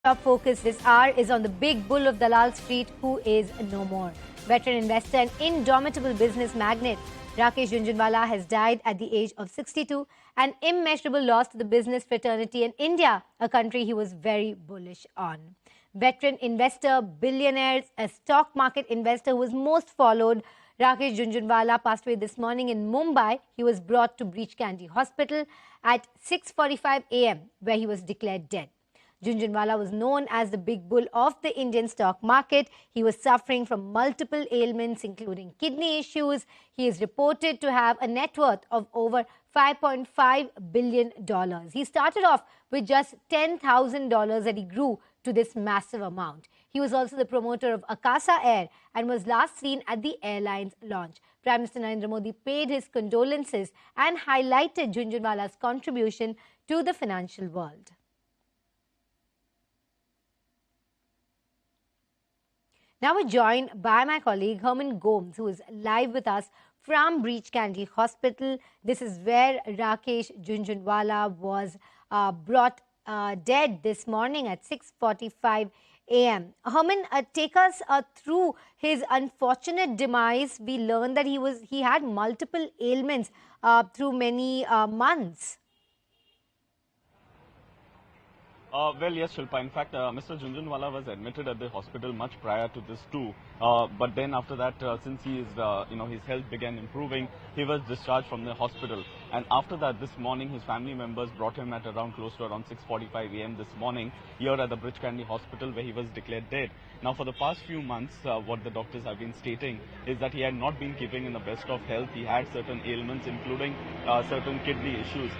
Top focus this hour is on the big bull of Dalal Street who is no more. Veteran investor and indomitable business magnate Rakesh Jhunjhunwala has died at the age of 62, an immeasurable loss to the business fraternity in India, a country he was very bullish on. Veteran investor, billionaire, a stock market investor who was most followed, Rakesh Jhunjhunwala passed away this morning in Mumbai. He was brought to Breach Candy Hospital at 6:45 a.m., where he was declared dead. Jhunjhunwala was known as the big bull of the Indian stock market. He was suffering from multiple ailments, including kidney issues. He is reported to have a net worth of over $5.5 billion. He started off with just $10,000 and he grew to this massive amount. He was also the promoter of Akasa Air and was last seen at the airline's launch. Prime Minister Narendra Modi paid his condolences and highlighted Jhunjhunwala's contribution to the financial world. Now we're joined by my colleague Herman Gomes, who is live with us from Breach Candy Hospital. This is where Rakesh Jhunjhunwala was brought dead this morning at 6:45 a.m. Herman, take us through his unfortunate demise. We learned that he had multiple ailments through many months. Well, yes, Shilpa. In fact, Mr. Jhunjhunwala was admitted at the hospital much prior to this too. But then after that, since his health began improving, he was discharged from the hospital. And after that, this morning, his family members brought him at close to around 6:45 a.m. this morning here at the Breach Candy Hospital, where he was declared dead. Now, for the past few months, what the doctors have been stating is that he had not been keeping in the best of health. He had certain ailments, including certain kidney issues,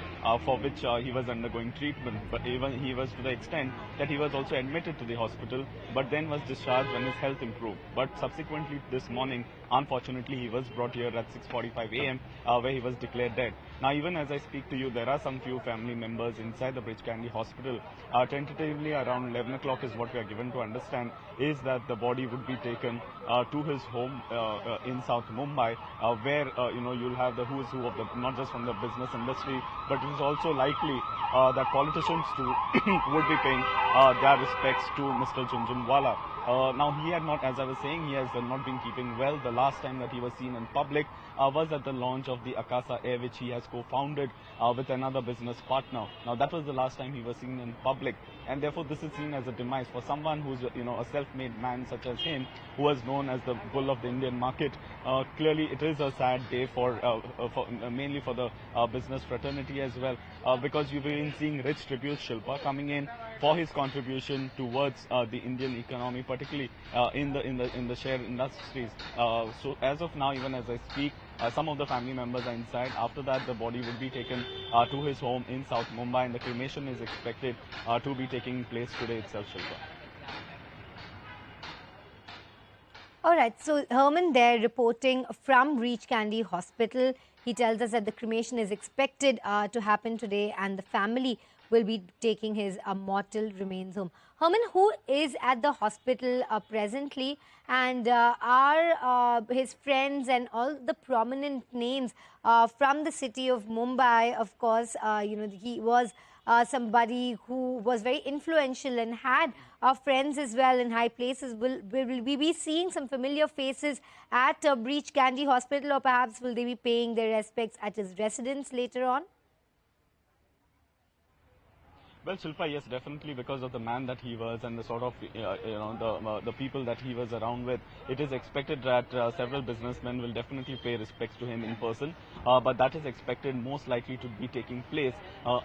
for which he was undergoing treatment. But even he was to the extent that he was also admitted to the hospital, but then was discharged when his health improved. But subsequently this morning, unfortunately, he was brought here at 6:45 a.m. Where he was declared dead. Now, even as I speak to you, there are some few family members inside the Breach Candy Hospital. Tentatively around 11 o'clock is what we are given to understand, is that the body would be taken to his home in South Mumbai, where you'll have the who's who of the, not just from the business industry, but it is also likely that politicians too would be paying their respects to Mr. Jhunjhunwala. Now, he had not, as I was saying, he has not been keeping well. The last time that he was seen in public was at the launch of the Akasa Air, which he has co-founded with another business partner. Now, that was the last time he was seen in public, and therefore this is seen as a demise for someone who's a self-made man such as him, who was known as the bull of the Indian market. Clearly, it is a sad day for mainly for the business fraternity as well, because you've been seeing rich tributes, Shilpa, coming in for his contribution towards the Indian economy, particularly in the share industries. So as of now, even as I speak, some of the family members are inside. After that, the body would be taken to his home in South Mumbai, and the cremation is expected to be taking place today itself, Shilpa. All right, so Herman there reporting from Breach Candy Hospital. He tells us that the cremation is expected to happen today, and the family will be taking his mortal remains home. Herman, who is at the hospital presently, and are his friends and all the prominent names from the city of Mumbai? Of course, he was somebody who was very influential and had friends as well in high places. Will we be seeing some familiar faces at Breach Candy Hospital, or perhaps will they be paying their respects at his residence later on? Well, Shilpa, yes, definitely, because of the man that he was and the sort of, the people that he was around with. It is expected that several businessmen will definitely pay respects to him in person, but that is expected most likely to be taking place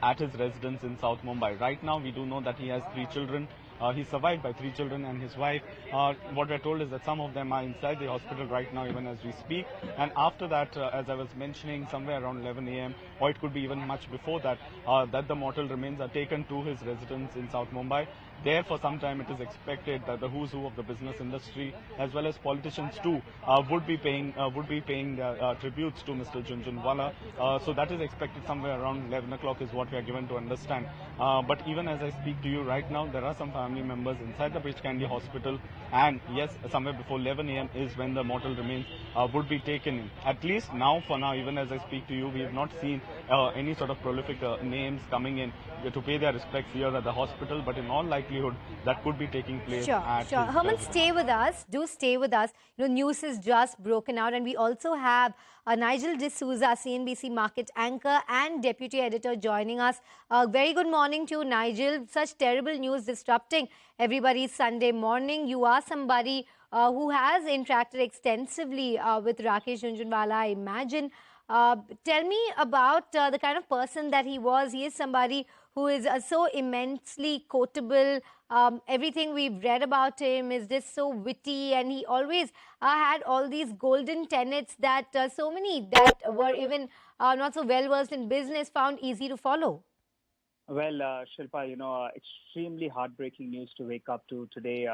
at his residence in South Mumbai. Right now, we do know that he has 3 children. He's survived by 3 children and his wife. What we're told is that some of them are inside the hospital right now, even as we speak. And after that, as I was mentioning, somewhere around 11 a.m., or it could be even much before that, that the mortal remains are taken to his residence in South Mumbai. There, for some time, it is expected that the who's who of the business industry, as well as politicians too, would be paying tributes to Mr. Jhunjhunwala. So that is expected somewhere around 11 o'clock, is what we are given to understand. But even as I speak to you right now, there are some family members inside the Breach Candy Hospital, and yes, somewhere before 11 a.m. is when the mortal remains would be taken in. At least now, for now, even as I speak to you, we have not seen any sort of prolific names coming in. to pay their respects here at the hospital, but in all likelihood, that could be taking place Sure, at sure. his Herman, residence. stay with us. Do stay with us. News is just broken out, and we also have Nigel D'Souza, CNBC market anchor and deputy editor, joining us. Very good morning to you, Nigel. Such terrible news disrupting everybody's Sunday morning. You are somebody who has interacted extensively with Rakesh Jhunjhunwala, I imagine. Tell me about the kind of person that he was. He is somebody who is so immensely quotable. Everything we've read about him is just so witty, and he always had all these golden tenets that so many that were even not so well versed in business found easy to follow. Well, Shilpa, extremely heartbreaking news to wake up to today.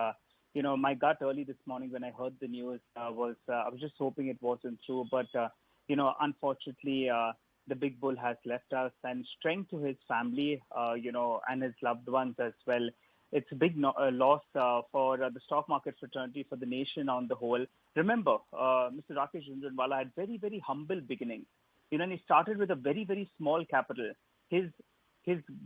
My gut early this morning when I heard the news was I was just hoping it wasn't true, but unfortunately, the big bull has left us, and strength to his family, and his loved ones as well. It's a big loss for the stock market fraternity, for the nation on the whole. Remember, Mr. Rakesh Jhunjhunwala had very, very humble beginnings. And he started with a very, very small capital. His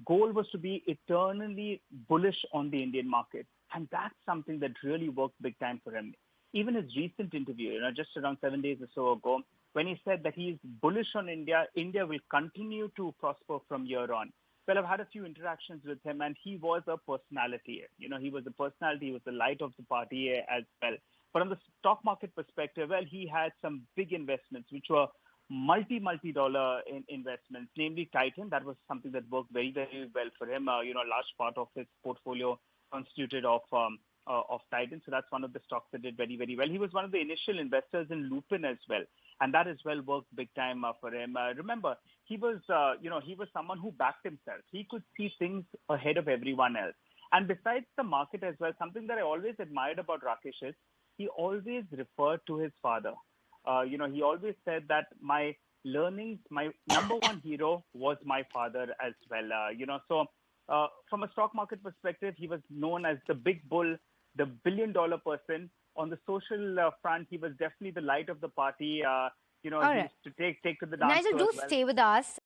goal was to be eternally bullish on the Indian market. And that's something that really worked big time for him. Even his recent interview, just around 7 days or so ago, when he said that he's bullish on India, India will continue to prosper from here on. Well, I've had a few interactions with him, and he was a personality. He was a personality, he was the light of the party as well. But on the stock market perspective, well, he had some big investments, which were multi-dollar investments, namely Titan. That was something that worked very, very well for him. A large part of his portfolio constituted of Titan. So that's one of the stocks that did very, very well. He was one of the initial investors in Lupin as well. And that as well worked big time for him. Remember, he was someone who backed himself. He could see things ahead of everyone else. And besides the market as well, something that I always admired about Rakesh is he always referred to his father. He always said that my learnings, my number one hero was my father as well. So from a stock market perspective, he was known as the big bull, the billion-dollar person. On the social front, he was definitely the light of the party. He All right. used to take to the dance Nigel, floor do as well. stay with us.